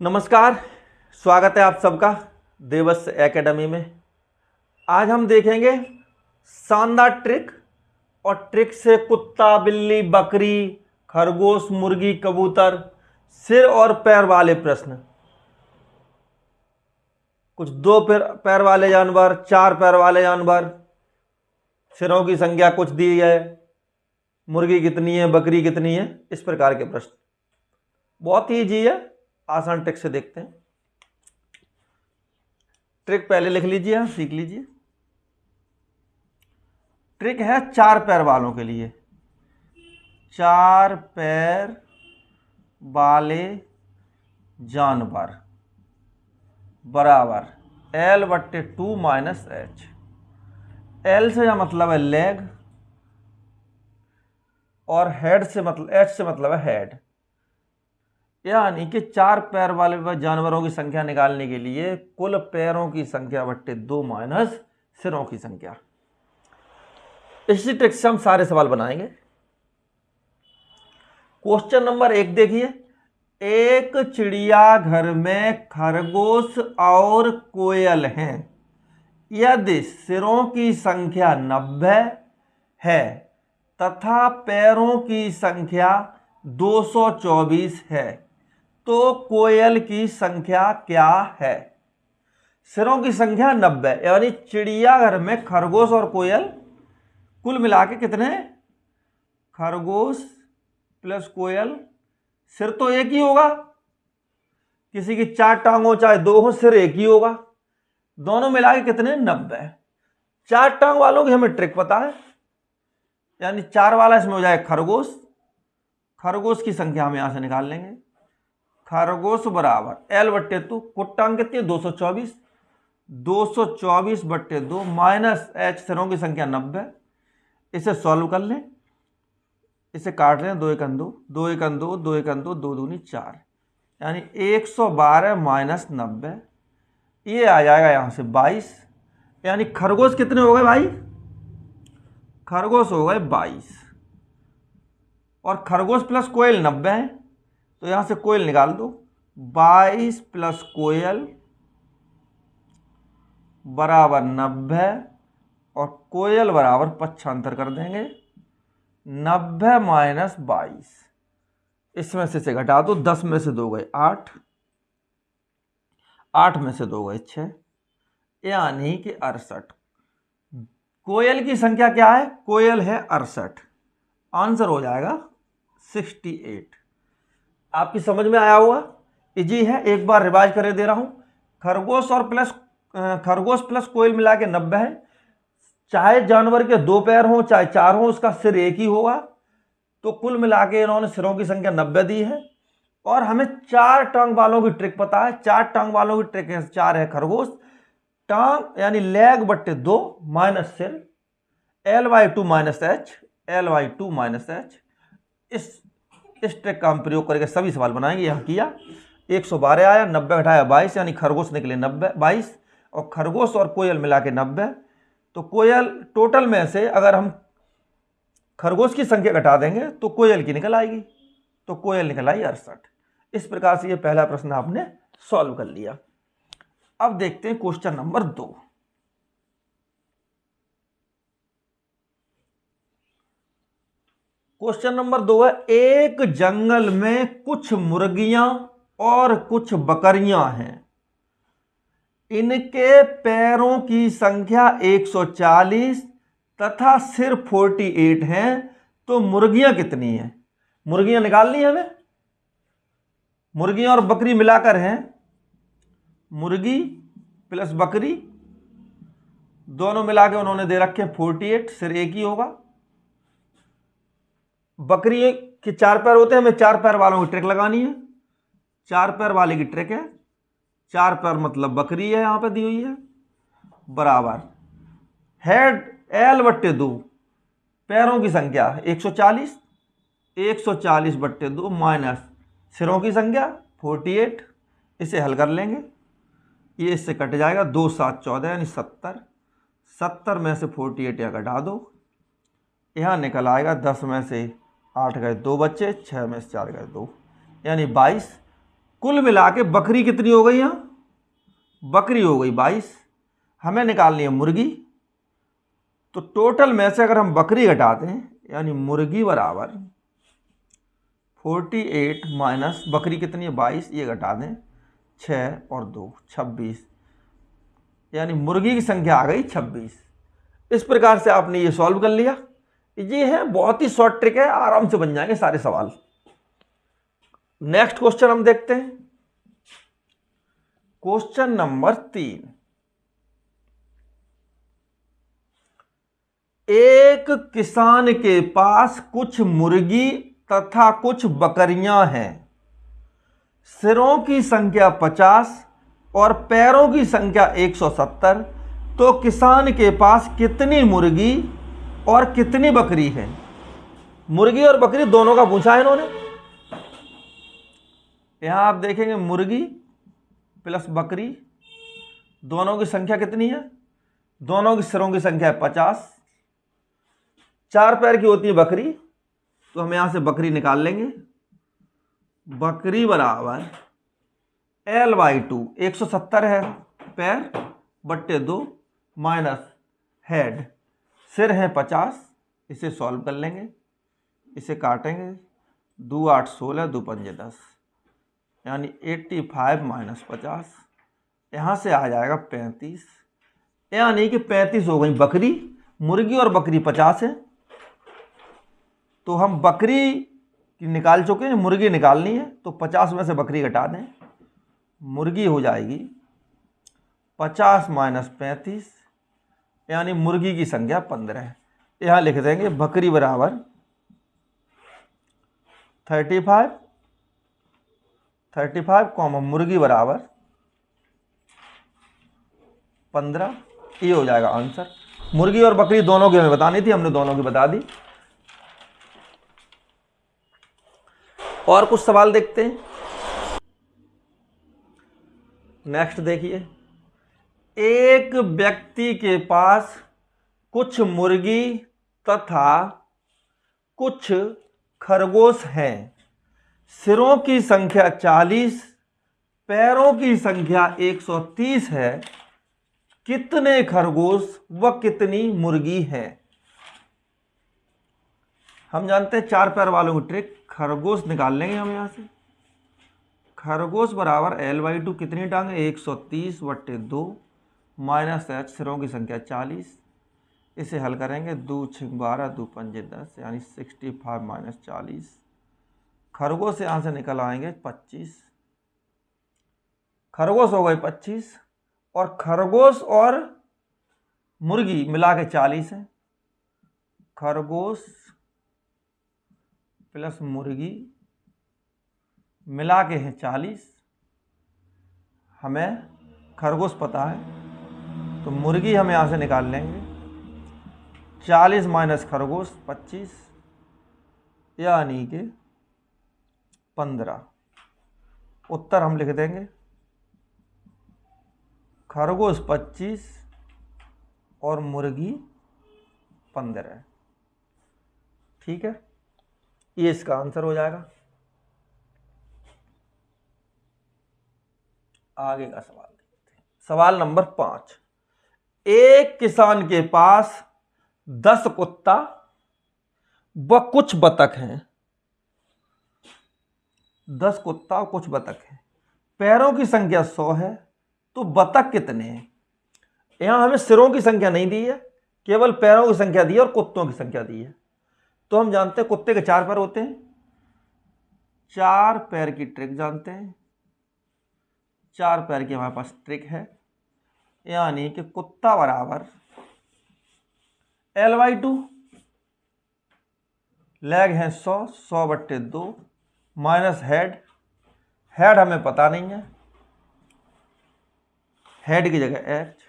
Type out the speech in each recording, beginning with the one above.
नमस्कार, स्वागत है आप सबका देवस एकेडमी में। आज हम देखेंगे शानदार ट्रिक और ट्रिक से कुत्ता, बिल्ली, बकरी, खरगोश, मुर्गी, कबूतर, सिर और पैर वाले प्रश्न। कुछ दो पैर वाले जानवर, चार पैर वाले जानवर, सिरों की संख्या कुछ दी है, मुर्गी कितनी है, बकरी कितनी है, इस प्रकार के प्रश्न। बहुत ही ईजी है, आसान ट्रिक से देखते हैं। ट्रिक पहले लिख लीजिए, सीख लीजिए। ट्रिक है चार पैर वालों के लिए। चार पैर वाले जानवर बराबर L/2 माइनस H। L से मतलब है लेग और हेड से मतलब H से मतलब है हेड। यानी कि चार पैर वाले जानवरों की संख्या निकालने के लिए कुल पैरों की संख्या बट्टे 2 माइनस सिरों की संख्या। इसी ट्रिक से हम सारे सवाल बनाएंगे। क्वेश्चन नंबर 1 देखिए। एक चिड़ियाघर में खरगोश और कोयल हैं। यदि सिरों की संख्या 90 है तथा पैरों की संख्या 224 है तो कोयल की संख्या क्या है? सिरों की संख्या 90, यानी चिड़ियाघर में खरगोश और कोयल कुल मिला के कितने? खरगोश प्लस कोयल, सिर तो एक ही होगा, किसी की 4 टांग हो चाहे 2 हो, सिर एक ही होगा। दोनों मिला के कितने? 90। 4 टांग वालों की हमें ट्रिक पता है, यानी 4 वाला इसमें हो जाए खरगोश। खरगोश की संख्या हम यहां से निकाल लेंगे। खरगोश बराबर L/2, कुल टांग कितनी है? 224। 224/2 माइनस H, सिरों की संख्या 90। इसे सॉल्व कर लें, इसे काट लें। 2 1 2, 2 1 2, 2 1 2, 2 दूनी 4, यानी 112 माइनस 90। ये आ जाएगा यहां से 22। यानी खरगोश कितने हो गए भाई? खरगोश हो गए 22। और खरगोश प्लस कोयल 90 है, तो यहां से कोयल निकाल दो। 22 प्लस कोयल बराबर 90 और कोयल बराबर पक्षांतर कर देंगे। 90 माइनस 22, इसमें से घटा दो। 10 में से 2 गए 8, 8 में से 2 गए 6, यानी कि 68। कोयल की संख्या क्या है? कोयल है 68। आंसर हो जाएगा 68। आपकी समझ में आया होगा, इजी है। एक बार रिवाइज कर दे रहा हूं। खरगोश प्लस कोयल मिला के 90 है। चाहे जानवर के 2 पैर हो चाहे 4 हो, उसका सिर एक ही होगा, तो कुल मिला के इन्होंने सिरों की संख्या 90 दी है। और हमें 4 टांग वालों की ट्रिक पता है। 4 टांग वालों की ट्रिक है, 4 है खरगोश, टांग यानी लेग/2 माइनस सिर, L/2 minus H, L/2 minus H। इस ट्रिक का हम प्रयोग करके सभी सवाल बनाएंगे। यहां किया 112 आया, 90 घटाया 22, यानी खरगोश निकले 22 और खरगोश और कोयल मिला के 90। तो कोयल टोटल में से अगर हम खरगोश की संख्या घटा देंगे तो कोयल की निकल आएगी, तो कोयल निकल आई 68। इस प्रकार से ये पहला प्रश्न आपने सॉल्व कर लिया। अब देखते हैं क्वेश्चन नंबर 2। क्वेश्चन नंबर 2 है। एक जंगल में कुछ मुर्गियां और कुछ बकरियां हैं। इनके पैरों की संख्या 140 तथा सिर 48 हैं, तो मुर्गियां कितनी हैं? मुर्गियां निकालनी है हमें। मुर्गियां और बकरी मिलाकर हैं, मुर्गी प्लस बकरी, दोनों मिला के उन्होंने दे रखे 48, सिर एक ही होगा। बकरी के 4 पैर होते हैं, हमें 4 पैर वालों की ट्रिक लगानी है। 4 पैर वाले की ट्रिक है, 4 पैर मतलब बकरी है, यहां पे दी हुई है, बराबर हेड L/2, पैरों की संख्या 140, 140/2 माइनस सिरों की संख्या 48। इसे हल कर लेंगे, ये इससे कट जाएगा। 2 7 14, यानी 70। 70 में से 48 या घटा दो, यहाँ निकल आएगा 10 में से 8 गए 2 बच्चे, 6 में से 4 गए 2, यानी 22। कुल मिला के बकरी कितनी हो गई यहाँ? बकरी हो गई 22। हमें निकालनी है मुर्गी। तो टोटल में से अगर हम बकरी घटा दें, यानी मुर्गी बराबर 48 माइनस बकरी कितनी है 22, ये घटा दें 6 और 2 26, यानी मुर्गी की संख्या आ गई 26। इस प्रकार से आपने ये सॉल्व कर लिया। ये है बहुत ही शॉर्ट ट्रिक है, आराम से बन जाएंगे सारे सवाल। नेक्स्ट क्वेश्चन हम देखते हैं, क्वेश्चन नंबर 3। एक किसान के पास कुछ मुर्गी तथा कुछ बकरियां हैं। सिरों की संख्या 50 और पैरों की संख्या 170। तो किसान के पास कितनी मुर्गी और कितनी बकरी है? मुर्गी और बकरी दोनों का पूछा है इन्होंने। यहां आप देखेंगे मुर्गी प्लस बकरी, दोनों की संख्या कितनी है? दोनों की सिरों की संख्या है 50। 4 पैर की होती है बकरी, तो हम यहां से बकरी निकाल लेंगे। बकरी बराबर L/2, 170 है पैर बट्टे 2 माइनस हेड, सिर है 50। इसे सॉल्व कर लेंगे, इसे काटेंगे, 2 8 16, 2 5 10, यानी 85 माइनस 50, यहाँ से आ जाएगा 35, यानी कि 35 हो गई बकरी। मुर्गी और बकरी 50 है, तो हम बकरी निकाल चुके हैं, मुर्गी निकालनी है। तो 50 में से बकरी घटा दें, मुर्गी हो जाएगी 50 माइनस 35, यानी मुर्गी की संख्या 15। यहाँ लिख देंगे बकरी बराबर 35 कॉमा मुर्गी बराबर 15। ये हो जाएगा आंसर। मुर्गी और बकरी दोनों की हमें बतानी थी, हमने दोनों की बता दी। और कुछ सवाल देखते हैं। नेक्स्ट देखिए, एक व्यक्ति के पास कुछ मुर्गी तथा कुछ खरगोश हैं। सिरों की संख्या 40, पैरों की संख्या 130 है। कितने खरगोश व कितनी मुर्गी है? हम जानते हैं 4 पैर वालों की ट्रिक। खरगोश निकाल लेंगे हम यहां से। खरगोश बराबर L/2 कितनी टांगे? 130 बट्टे 2 माइनस h, सिरों की संख्या 40। इसे हल करेंगे, 2 6 12, 2 5 10, यानी 65 माइनस 40। खरगोश यहाँ से निकल आएंगे 25। खरगोश हो गए 25 और खरगोश और मुर्गी मिला के 40 है। खरगोश प्लस मुर्गी मिला के हैं 40। हमें खरगोश पता है, तो मुर्गी हम यहाँ से निकाल लेंगे। 40 माइनस खरगोश 25, यानी कि 15। उत्तर हम लिख देंगे, खरगोश 25 और मुर्गी 15। ठीक है, ये इसका आंसर हो जाएगा। आगे का सवाल देखते हैं। सवाल नंबर 5। एक किसान के पास 10 कुत्ता व कुछ बतख हैं। 10 कुत्ता और कुछ बतख हैं। पैरों की संख्या 100 है, तो बतख कितने हैं? यहां हमें सिरों की संख्या नहीं दी है, केवल पैरों की संख्या दी है और कुत्तों की संख्या दी है। तो हम जानते हैं कुत्ते के 4 पैर होते हैं। 4 पैर की ट्रिक जानते हैं। 4 पैर की हमारे पास ट्रिक है, यानी कि कुत्ता बराबर L/2, लेग है 100 बट्टे 2 माइनस हेड, हेड हमें पता नहीं है, हेड की जगह h।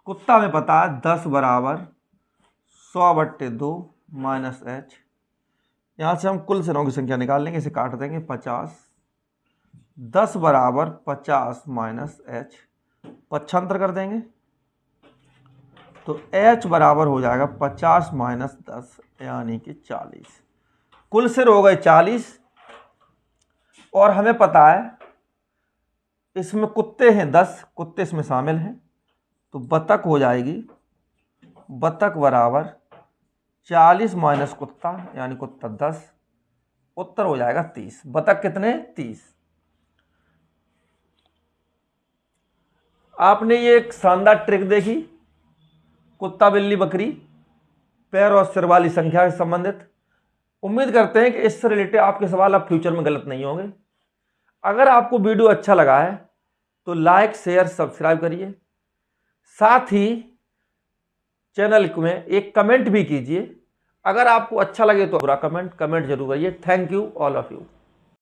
कुत्ता हमें पता है 10 बराबर 100 बट्टे 2 माइनस h। यहाँ से हम कुल सिरों की संख्या निकाल लेंगे, इसे काट देंगे 50। 10 बराबर 50 माइनस h, पक्षांतर कर देंगे तो h बराबर हो जाएगा 50 माइनस 10, यानी कि 40। कुल सिर हो गए 40, और हमें पता है इसमें कुत्ते हैं 10, कुत्ते इसमें शामिल हैं, तो बतख हो जाएगी, बतख बराबर 40 माइनस कुत्ता यानी कुत्ता 10, उत्तर हो जाएगा 30। बतख कितने? 30। आपने ये एक शानदार ट्रिक देखी, कुत्ता बिल्ली बकरी पैर और सिर वाली संख्या से संबंधित। उम्मीद करते हैं कि इससे रिलेटेड आपके सवाल अब फ्यूचर में गलत नहीं होंगे। अगर आपको वीडियो अच्छा लगा है तो लाइक शेयर सब्सक्राइब करिए, साथ ही चैनल में एक कमेंट भी कीजिए। अगर आपको अच्छा लगे तो बुरा कमेंट जरूर करिए। Thank you all of you.